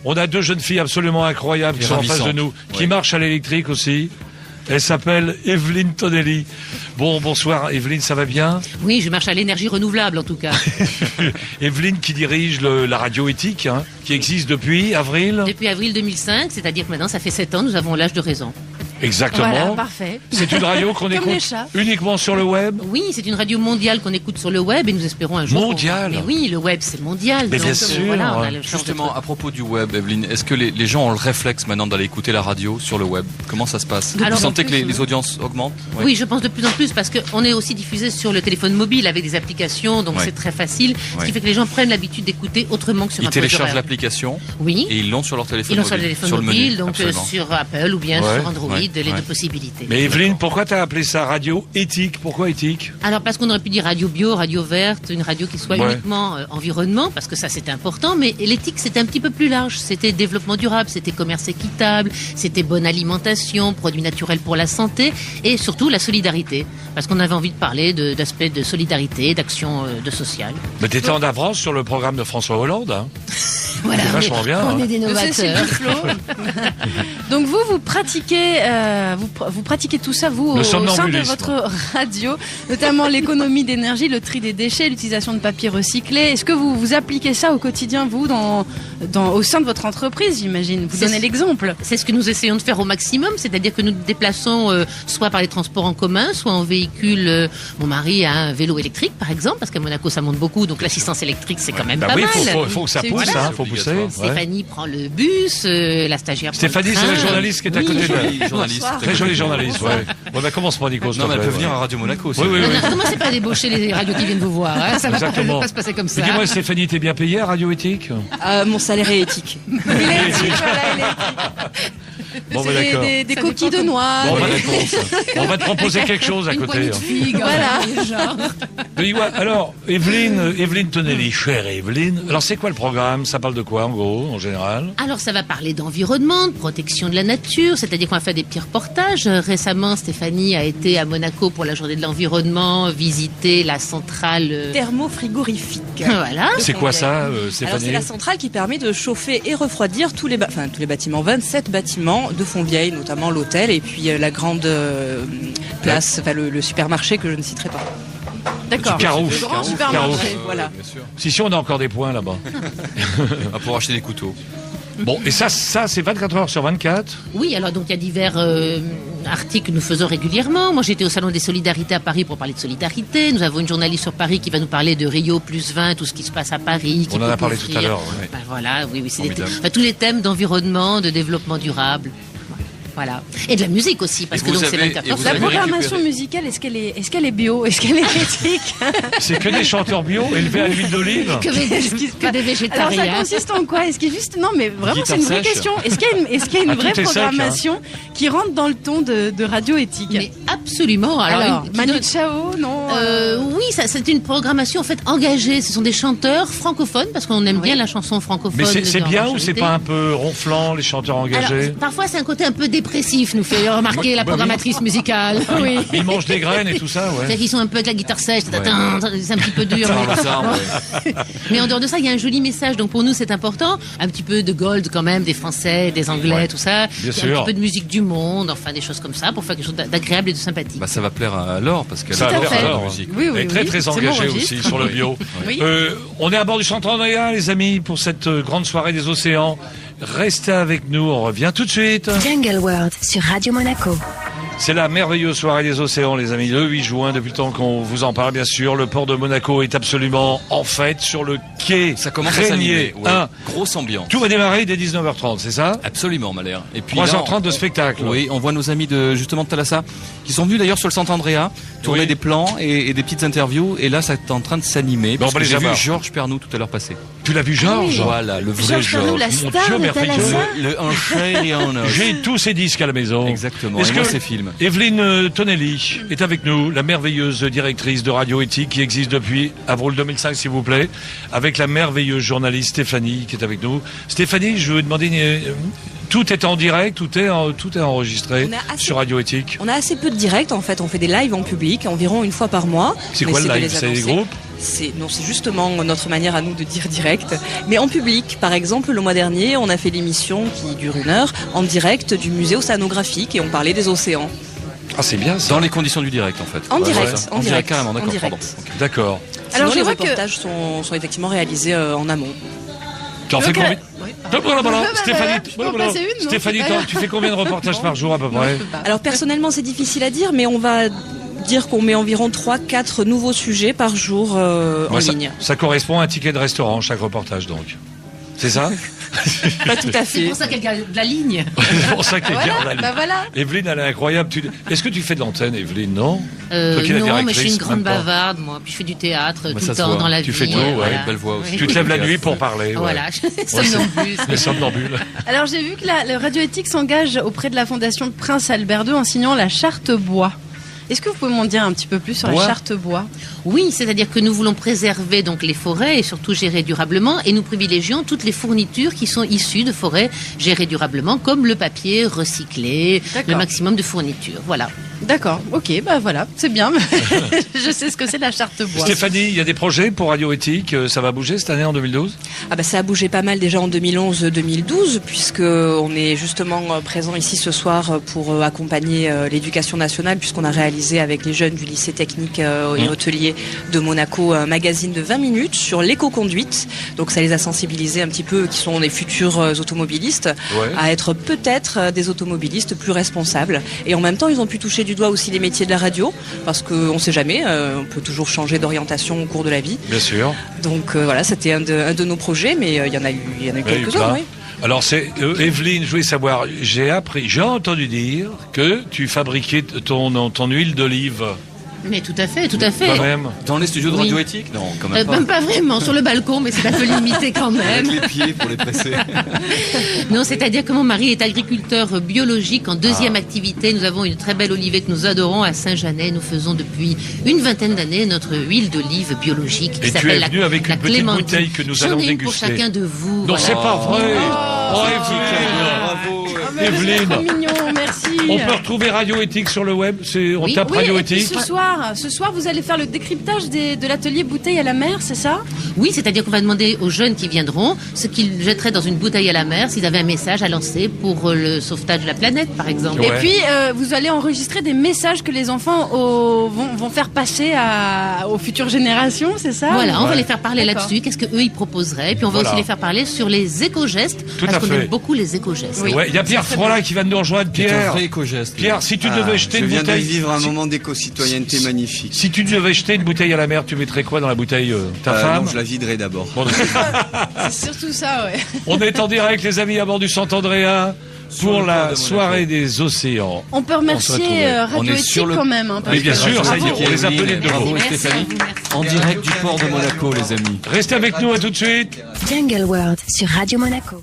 On a deux jeunes filles absolument incroyables qui sont en face de nous, qui marchent à l'électrique aussi. Elle s'appelle Evelyne Tonelli. Bon, bonsoir Evelyne, ça va bien? Oui, je marche à l'énergie renouvelable en tout cas. Evelyne qui dirige la radio éthique, hein, qui existe depuis avril? Depuis avril 2005, c'est-à-dire que maintenant ça fait 7 ans, nous avons l'âge de raison. Exactement. Voilà, parfait. C'est une radio qu'on écoute uniquement sur le web? Oui, c'est une radio mondiale qu'on écoute sur le web et nous espérons un jour... Mondial? Mais oui, le web c'est mondial. Mais bien sûr. Voilà, justement, à propos du web, Evelyne, est-ce que les gens ont le réflexe maintenant d'aller écouter la radio sur le web? Comment ça se passe? Vous sentez que les audiences augmentent? Oui, je pense de plus en plus parce qu'on est aussi diffusé sur le téléphone mobile avec des applications, donc c'est très facile. Ce qui fait que les gens prennent l'habitude d'écouter autrement que sur un poste horaire. Ils téléchargent l'application et ils l'ont sur leur téléphone mobile. Ils l'ont sur le téléphone mobile, donc sur Apple ou bien sur Android, les deux possibilités. Mais Evelyne, pourquoi tu as appelé ça radio éthique? Pourquoi éthique? Alors parce qu'on aurait pu dire radio bio, radio verte, une radio qui soit uniquement environnement, parce que ça c'était important, mais l'éthique c'était un petit peu plus large. C'était développement durable, c'était commerce équitable, c'était bonne alimentation, produits naturels pour la santé et surtout la solidarité. Parce qu'on avait envie de parler d'aspects de solidarité, d'action de sociale. Mais t'étais en avance sur le programme de François Hollande, hein? Voilà, c'est vachement bien. On est des novateurs. Donc vous pratiquez, vous pratiquez tout ça, vous, au sein de votre radio, notamment l'économie d'énergie, le tri des déchets, l'utilisation de papier recyclé. Est-ce que vous appliquez ça au quotidien, vous, au sein de votre entreprise, j'imagine? Vous donnez l'exemple. C'est ce que nous essayons de faire au maximum, c'est-à-dire que nous nous déplaçons soit par les transports en commun, soit en véhicule. Mon mari a un vélo électrique, par exemple, parce qu'à Monaco, ça monte beaucoup, donc l'assistance électrique, c'est quand même pas mal. Faut que ça pousse, hein, faut pousser. Stéphanie prend le bus, la stagiaire prend Stéphanie, c'est la journaliste qui est à côté de elle. Très jolie journaliste, ouais. Bah, commence pas, Nico. Non, mais elle peut venir à Radio Monaco aussi. Oui. Ne commencez pas à débaucher les radios qui viennent vous voir, hein. Ça va pas se passer comme ça. Dis-moi, Stéphanie, t'es bien payée à Radio Éthique? Mon salaire est éthique. Il est éthique, voilà, il est éthique. Bon, bah, d'accord. Des coquilles de noix. Bon, on va te proposer quelque chose à côté. Voilà. Alors, Evelyne Tonelli, chère Evelyne. Alors, c'est quoi le programme? Ça parle de quoi, en gros, en général? Alors, ça va parler d'environnement, de protection de la nature, c'est-à-dire qu'on va faire des petits reportages. Récemment, Stéphanie a été à Monaco pour la journée de l'environnement, visiter la centrale thermofrigorifique. Voilà. C'est quoi ça, Stéphanie? Alors, c'est la centrale qui permet de chauffer et refroidir tous les bâtiments, 27 bâtiments de Fontvieille, notamment l'hôtel et puis la grande place, le supermarché que je ne citerai pas. D'accord. Le grand supermarché, voilà. Si on a encore des points là-bas. Pour acheter des couteaux. Bon, et ça c'est 24 heures sur 24? Oui, alors donc il y a divers articles que nous faisons régulièrement. Moi j'étais au Salon des Solidarités à Paris pour parler de solidarité. Nous avons une journaliste sur Paris qui va nous parler de Rio plus 20, tout ce qui se passe à Paris. On en a parlé tout à l'heure. Ouais. Ben voilà, oui, c'est tous les thèmes d'environnement, de développement durable. Voilà. Et de la musique aussi, parce que donc c'est 24 heures. La programmation musicale, est-ce qu'elle est bio? Est-ce qu'elle est éthique? C'est que des chanteurs bio élevés à l'huile d'olive? Que des végétariens. Alors ça consiste en quoi? Est-ce qu'il y a juste... Non mais vraiment c'est une vraie question. Est-ce qu'il y a une vraie programmation qui rentre dans le ton de radio éthique? Mais absolument. Alors Manu Chao, non oui, c'est une programmation en fait engagée. Ce sont des chanteurs francophones, parce qu'on aime bien la chanson francophone. Mais c'est bien ou c'est pas un peu ronflant, les chanteurs engagés? Alors, parfois c'est un côté un peu dépressif, nous fait remarquer la programmatrice musicale. Oui. Ils mangent des graines et tout ça, ouais. C'est qu'ils sont un peu avec la guitare sèche, c'est un petit peu dur. Mais en dehors de ça, il y a un joli message. Donc pour nous, c'est important. Un petit peu de gold quand même, des Français, des Anglais, tout ça. Bien sûr. Un petit peu de musique du monde, enfin des choses comme ça, pour faire quelque chose d'agréable et de sympathique. Bah, ça va plaire à Laure, parce qu'elle va faire la musique. Oui, elle est très engagée aussi sur le bio. On est à bord du Centre Andrea, les amis, pour cette grande soirée des océans. Restez avec nous, on revient tout de suite. Jungle World sur Radio Monaco. C'est la merveilleuse soirée des océans, les amis, le 8 juin, depuis le temps qu'on vous en parle, bien sûr. Le port de Monaco est absolument en fête sur le quai. Ça commence à s'animer. Grosse ambiance. Tout va démarrer dès 19h30, c'est ça? Absolument, Malher. Et puis 3h30 de spectacle. Oui, on voit nos amis de Thalassa qui sont venus d'ailleurs sur le Centre Andrea tourner des plans et des petites interviews. Et là, ça est en train de s'animer. On va les avoir. J'ai vu Georges Pernou tout à l'heure passer. Tu l'as vu, Georges? Voilà, le vrai Georges. La star de Thalassa. Un chair et un os. J'ai tous ces disques à la maison. Exactement. Est-ce et que moi, ces films. Evelyne Tonelli est avec nous, la merveilleuse directrice de Radio Éthique qui existe depuis avril 2005, s'il vous plaît, avec la merveilleuse journaliste Stéphanie qui est avec nous. Stéphanie, je veux demander... Tout est en direct, tout est enregistré sur Radio Éthique. On a assez peu de direct en fait, on fait des lives en public, environ une fois par mois. C'est quoi le live? C'est des groupes? C'est justement notre manière à nous de dire direct. Mais en public, par exemple, le mois dernier, on a fait l'émission qui dure 1 heure en direct du musée océanographique et on parlait des océans. Ah, c'est bien ça. Dans les conditions du direct, en fait. En direct, en direct, carrément, d'accord. D'accord. Alors, les reportages sont effectivement réalisés en amont. Tu en fais combien? Stéphanie, tu fais combien de reportages par jour à peu près? Alors personnellement, c'est difficile à dire, mais on va dire qu'on met environ 3-4 nouveaux sujets par jour en ligne. Ça correspond à un ticket de restaurant, chaque reportage donc. C'est ça? Pas tout à fait. C'est pour ça qu'elle garde la ligne. C'est pour ça qu'elle garde la ligne. Bah voilà. Evelyne, elle est incroyable. Est-ce que tu fais de l'antenne, Evelyne? Non? Non, mais je suis une grande bavarde, moi. Puis je fais du théâtre tout le temps dans la vie. Tu fais tout, voilà. Belle voix aussi. Tu te lèves la nuit pour parler. Voilà, somnambule. Les somnambules. Alors j'ai vu que le radioéthique s'engage auprès de la Fondation Prince Albert II en signant la charte bois. Est-ce que vous pouvez m'en dire un petit peu plus sur la charte bois? Oui, c'est-à-dire que nous voulons préserver donc les forêts et surtout gérer durablement, et nous privilégions toutes les fournitures qui sont issues de forêts gérées durablement, comme le papier recyclé, le maximum de fournitures. Voilà. D'accord, ok, bah voilà, c'est bien. Je sais ce que c'est la charte bois. Stéphanie, il y a des projets pour Radio Éthique, ça va bouger cette année en 2012? Ah bah ça a bougé pas mal déjà en 2011-2012, puisque on est justement présent ici ce soir pour accompagner l'éducation nationale, puisqu'on a réalisé avec les jeunes du lycée technique et hôtelier de Monaco un magazine de 20 minutes sur l'éco-conduite. Donc ça les a sensibilisés un petit peu, qui sont des futurs automobilistes, à être peut-être des automobilistes plus responsables. Et en même temps, ils ont pu toucher du doigt aussi les métiers de la radio, parce qu'on ne sait jamais, on peut toujours changer d'orientation au cours de la vie. Bien sûr. Donc voilà, c'était un de nos projets, mais il y en a eu quelques-uns. Oui. Alors c'est Evelyne, je voulais savoir, j'ai entendu dire que tu fabriquais ton huile d'olive. Mais tout à fait, tout à fait. Quand même. Dans les studios de Radio Éthique? Non, quand même pas. Même pas vraiment, sur le balcon, mais c'est un peu limité quand même. Avec les pieds pour les presser. Non, c'est-à-dire que mon mari est agriculteur biologique en deuxième activité. Nous avons une très belle olivée que nous adorons à Saint-Janet. Nous faisons depuis une vingtaine d'années notre huile d'olive biologique qui s'appelle la Clémentine. Et tu es venu avec une petite bouteille que nous allons déguster. Pour chacun de vous. Non, c'est pas vrai. Bravo. Evelyne. C'est trop mignon, merci. On peut retrouver Radio Éthique sur le web, on tape Radio Éthique. Ce soir, vous allez faire le décryptage de l'atelier bouteille à la mer, c'est ça? Oui, c'est-à-dire qu'on va demander aux jeunes qui viendront ce qu'ils jetteraient dans une bouteille à la mer s'ils avaient un message à lancer pour le sauvetage de la planète, par exemple. Et puis, vous allez enregistrer des messages que les enfants vont faire passer aux futures générations, c'est ça? Voilà, on va les faire parler là-dessus, qu'est-ce qu'eux ils proposeraient, et puis on va aussi les faire parler sur les éco-gestes, parce qu'on aime beaucoup les éco-gestes. Oui. Il y a Pierre Frollin qui va nous rejoindre. Pierre, Pierre, si tu devais jeter une bouteille... Je viens de vivre un moment d'éco-citoyenneté magnifique. Si tu devais jeter une bouteille à la mer, tu mettrais quoi dans la bouteille? Ta femme? Non, je la viderais d'abord. Bon, c'est surtout ça, ouais. On est en direct, les amis, à bord du Sant-Andréa pour la soirée des océans. On peut remercier Radio Éthique quand même. Mais bien sûr, ça y est, on les a appelés de Bravo Stéphanie. En direct du port de Monaco, les amis. Restez avec nous, à tout de suite. Jungle World sur Radio Monaco.